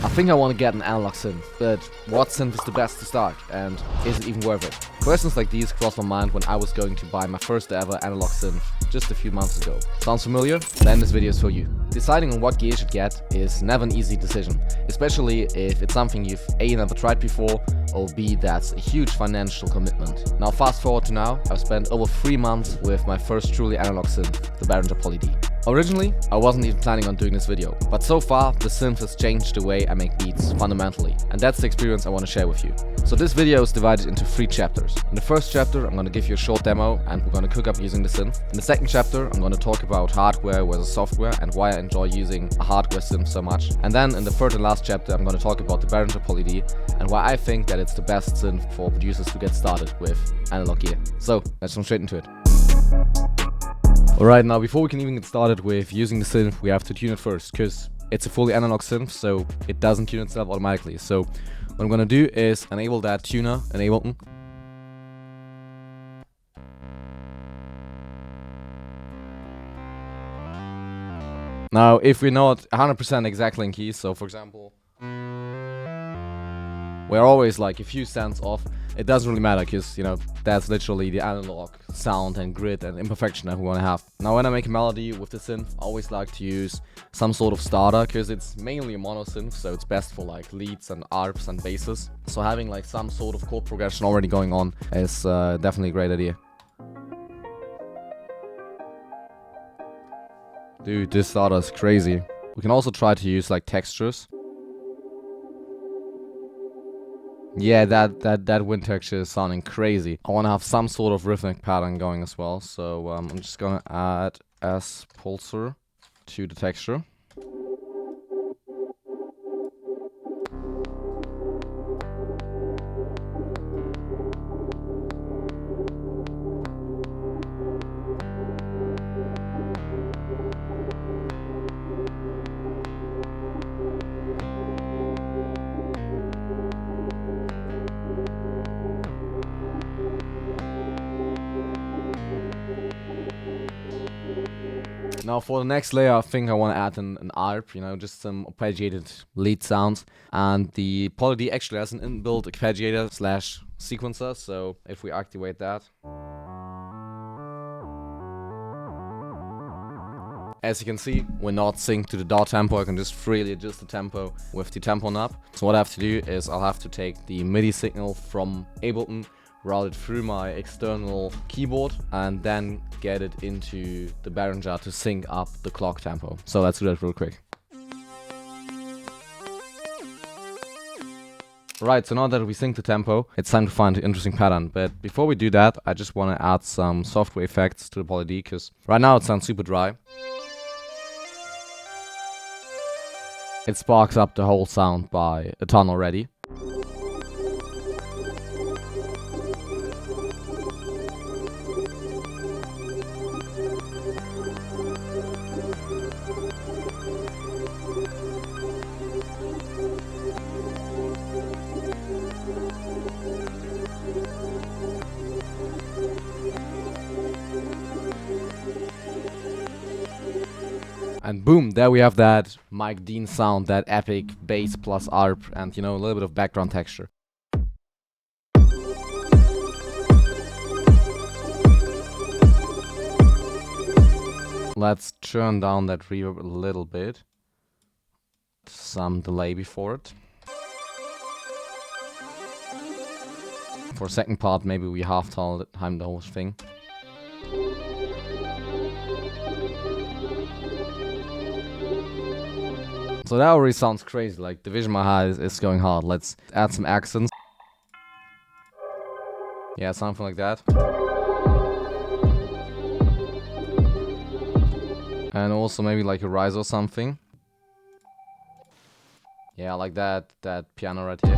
I think I want to get an analog synth, but what synth is the best to start, and is it even worth it? Questions like these crossed my mind when I was going to buy my first ever analog synth just a few months ago. Sounds familiar? Then this video is for you. Deciding on what gear you should get is never an easy decision, especially if it's something you've A, never tried before, or B, that's a huge financial commitment. Now fast forward to now, I've spent over 3 months with my first truly analog synth, the Behringer Poly-D. Originally, I wasn't even planning on doing this video, but so far the synth has changed the way I make beats fundamentally, and that's the experience I want to share with you. So this video is divided into 3 chapters. In the first chapter, I'm going to give you a short demo and we're going to cook up using the synth. In the second chapter, I'm going to talk about hardware versus software and why I enjoy using a hardware synth so much. And then in the third and last chapter, I'm going to talk about the Behringer Poly-D and why I think that it's the best synth for producers to get started with analog gear. So let's jump straight into it. Alright, now before we can even get started with using the synth, we have to tune it first, because it's a fully analog synth, so it doesn't tune itself automatically. So what I'm gonna do is enable that tuner, enable. Now, if we're not 100% exactly in key, so for example, we're always like a few cents off, it doesn't really matter, because, you know, that's literally the analog sound and grit and imperfection that we want to have. Now, when I make a melody with the synth, I always like to use some sort of starter, because it's mainly a mono synth, so it's best for like leads and arps and basses. So having like some sort of chord progression already going on is definitely a great idea. Dude, this starter is crazy. We can also try to use like textures. Yeah, that wind texture is sounding crazy. I want to have some sort of rhythmic pattern going as well, so I'm just gonna add S pulsar to the texture. Now for the next layer, I think I want to add an ARP, you know, just some arpeggiated lead sounds. And the Poly-D actually has an inbuilt arpeggiator slash sequencer, so if we activate that. As you can see, we're not synced to the DAW tempo. I can just freely adjust the tempo with the tempo knob. So what I have to do is I'll have to take the MIDI signal from Ableton, route it through my external keyboard, and then get it into the Behringer to sync up the clock tempo. So let's do that real quick. Right, so now that we sync the tempo, it's time to find an interesting pattern. But before we do that, I just want to add some software effects to the Poly-D, because right now it sounds super dry. It sparks up the whole sound by a ton already. And boom, there we have that Mike Dean sound, that epic bass plus arp, and, you know, a little bit of background texture. Let's turn down that reverb a little bit. Some delay before it. For a second part, maybe we half-time the whole thing. So that already sounds crazy, like the vision my is going hard. Let's add some accents. Yeah, something like that. And also maybe like a rise or something. Yeah, like that piano right here.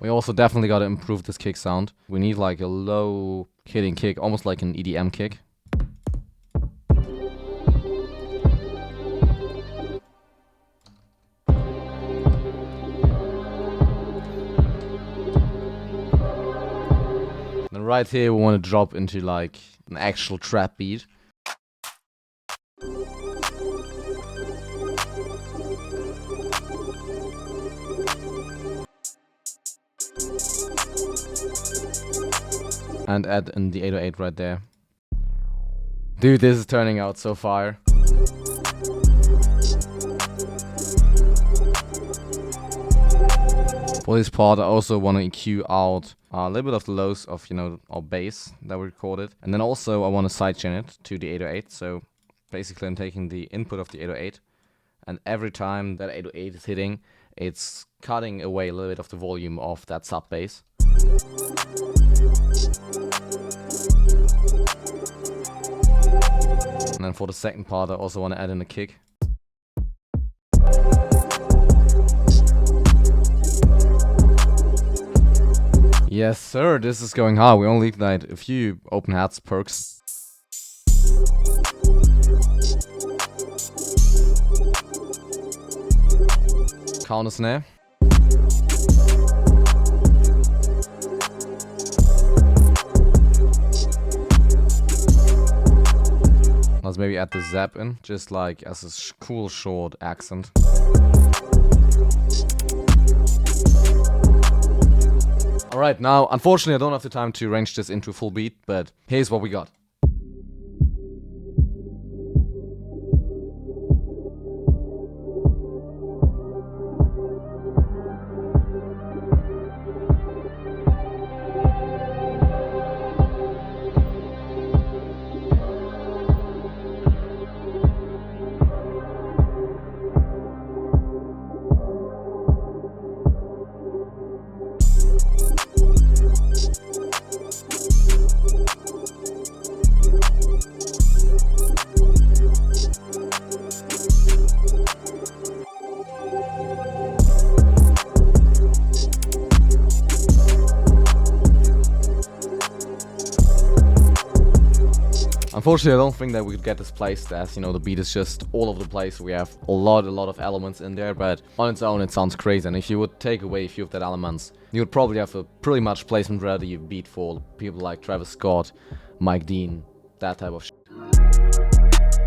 We also definitely gotta improve this kick sound. We need like a low hitting kick, almost like an EDM kick. Then right here we want to drop into like an actual trap beat. and add in the 808 right there. Dude, this is turning out so fire. For this part, I also want to EQ out a little bit of the lows of, our bass that we recorded. And then also I want to sidechain it to the 808. So basically I'm taking the input of the 808, and every time that 808 is hitting, it's cutting away a little bit of the volume of that sub bass. And then for the second part, I also want to add in a kick. Yes, sir, this is going hard. We only need like a few open hats perks. Counter snare. Let's maybe add the zap in, just like as a cool short accent. Alright, now, unfortunately I don't have the time to arrange this into a full beat, but here's what we got. Unfortunately, I don't think that we could get this placed as, the beat is just all over the place. We have a lot of elements in there, but on its own it sounds crazy. And if you would take away a few of that elements, you would probably have a pretty much placement ready beat for people like Travis Scott, Mike Dean, that type of shit.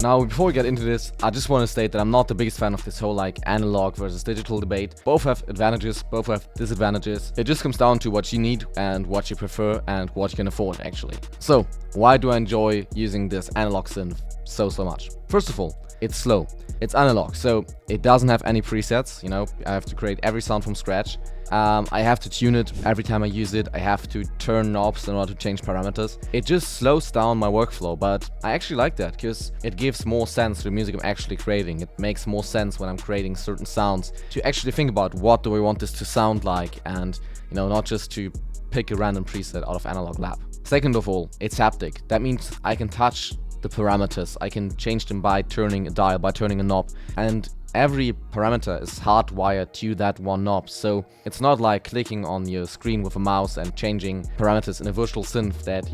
Now, before we get into this, I just want to state that I'm not the biggest fan of this whole like analog versus digital debate. Both have advantages, both have disadvantages. It just comes down to what you need and what you prefer and what you can afford actually. So, why do I enjoy using this analog synth so much? First of all, it's slow. It's analog, so it doesn't have any presets, I have to create every sound from scratch. I have to tune it every time I use it. I have to turn knobs in order to change parameters. It just slows down my workflow, but I actually like that because it gives more sense to the music I'm actually creating. It makes more sense when I'm creating certain sounds to actually think about what do I want this to sound like and, not just to pick a random preset out of Analog Lab. Second of all, it's haptic. That means I can touch the parameters. I can change them by turning a dial, by turning a knob, and every parameter is hardwired to that one knob, so it's not like clicking on your screen with a mouse and changing parameters in a virtual synth that,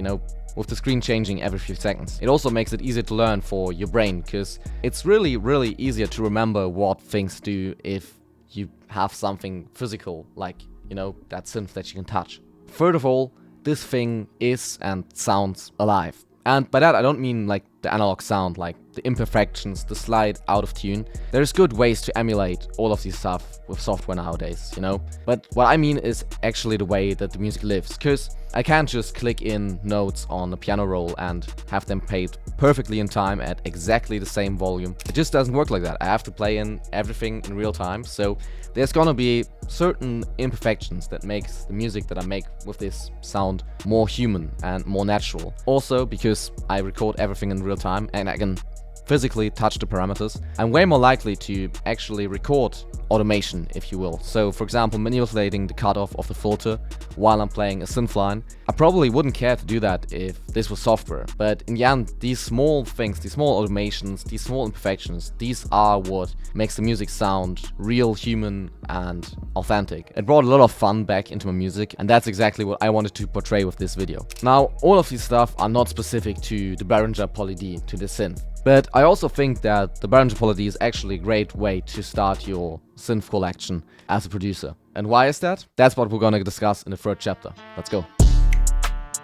with the screen changing every few seconds. It also makes it easier to learn for your brain, because it's really easier to remember what things do if you have something physical, like, that synth that you can touch. Third of all, this thing is and sounds alive. And by that I don't mean like the analog sound, like the imperfections, the slide out of tune. There's good ways to emulate all of this stuff with software nowadays, But what I mean is actually the way that the music lives, because I can't just click in notes on a piano roll and have them played perfectly in time at exactly the same volume. It just doesn't work like that. I have to play in everything in real time, so there's gonna be certain imperfections that makes the music that I make with this sound more human and more natural. Also, because I record everything in real time and I can physically touch the parameters, I'm way more likely to actually record automation, if you will. So, for example, manipulating the cutoff of the filter while I'm playing a synth line. I probably wouldn't care to do that if this was software, but in the end, these small things, these small automations, these small imperfections, these are what makes the music sound real, human, and authentic. It brought a lot of fun back into my music, and that's exactly what I wanted to portray with this video. Now, all of these stuff are not specific to the Behringer Poly-D, to the synth. But I also think that the Behringer Poly-D is actually a great way to start your synth collection as a producer. And why is that? That's what we're gonna discuss in the third chapter. Let's go.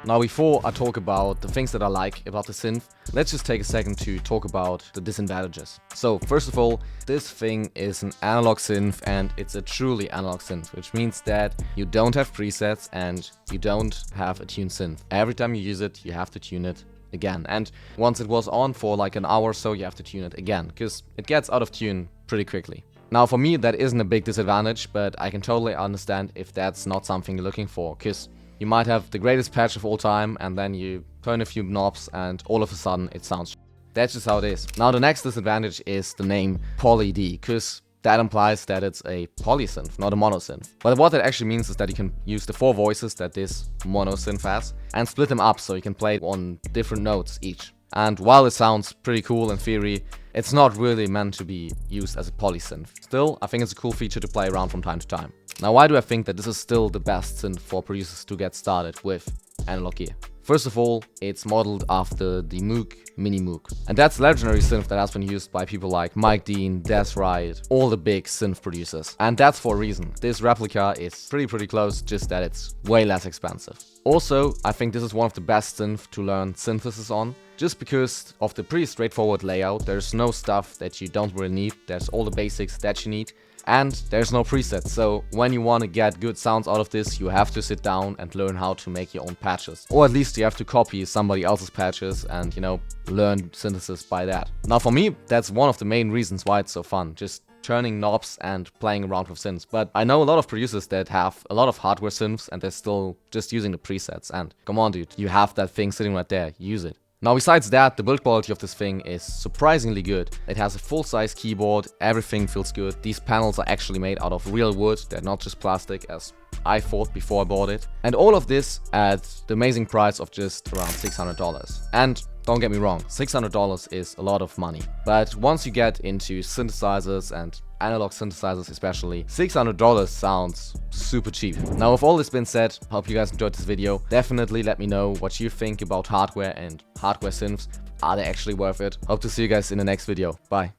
Now before I talk about the things that I like about the synth, let's just take a second to talk about the disadvantages. So first of all, this thing is an analog synth and it's a truly analog synth, which means that you don't have presets and you don't have a tuned synth. Every time you use it, you have to tune it again. And once it was on for like an hour or so, you have to tune it again, because it gets out of tune pretty quickly. Now for me, that isn't a big disadvantage, but I can totally understand if that's not something you're looking for, because you might have the greatest patch of all time and then you turn a few knobs and all of a sudden it sounds. That's just how it is. Now the next disadvantage is the name Poly-D, because that implies that it's a polysynth, not a monosynth. But what that actually means is that you can use the 4 voices that this monosynth has and split them up so you can play on different notes each. And while it sounds pretty cool in theory, it's not really meant to be used as a polysynth. Still, I think it's a cool feature to play around from time to time. Now, why do I think that this is still the best synth for producers to get started with analog gear? First of all, it's modeled after the Moog Mini Moog. And that's a legendary synth that has been used by people like Mike Dean, Des Wright, all the big synth producers. And that's for a reason. This replica is pretty close, just that it's way less expensive. Also, I think this is one of the best synths to learn synthesis on, just because of the pretty straightforward layout. There's no stuff that you don't really need, there's all the basics that you need. And there's no presets, so when you want to get good sounds out of this, you have to sit down and learn how to make your own patches. Or at least you have to copy somebody else's patches and, you know, learn synthesis by that. Now for me, that's one of the main reasons why it's so fun, just turning knobs and playing around with synths. But I know a lot of producers that have a lot of hardware synths and they're still just using the presets. And come on dude, you have that thing sitting right there, use it. Now besides that, the build quality of this thing is surprisingly good. It has a full-size keyboard, everything feels good. These panels are actually made out of real wood, they're not just plastic as I thought before I bought it. And all of this at the amazing price of just around $600. And don't get me wrong, $600 is a lot of money. But once you get into synthesizers and analog synthesizers especially, $600 sounds super cheap. Now with all this been said, hope you guys enjoyed this video. Definitely let me know what you think about hardware and hardware synths. Are they actually worth it? Hope to see you guys in the next video. Bye.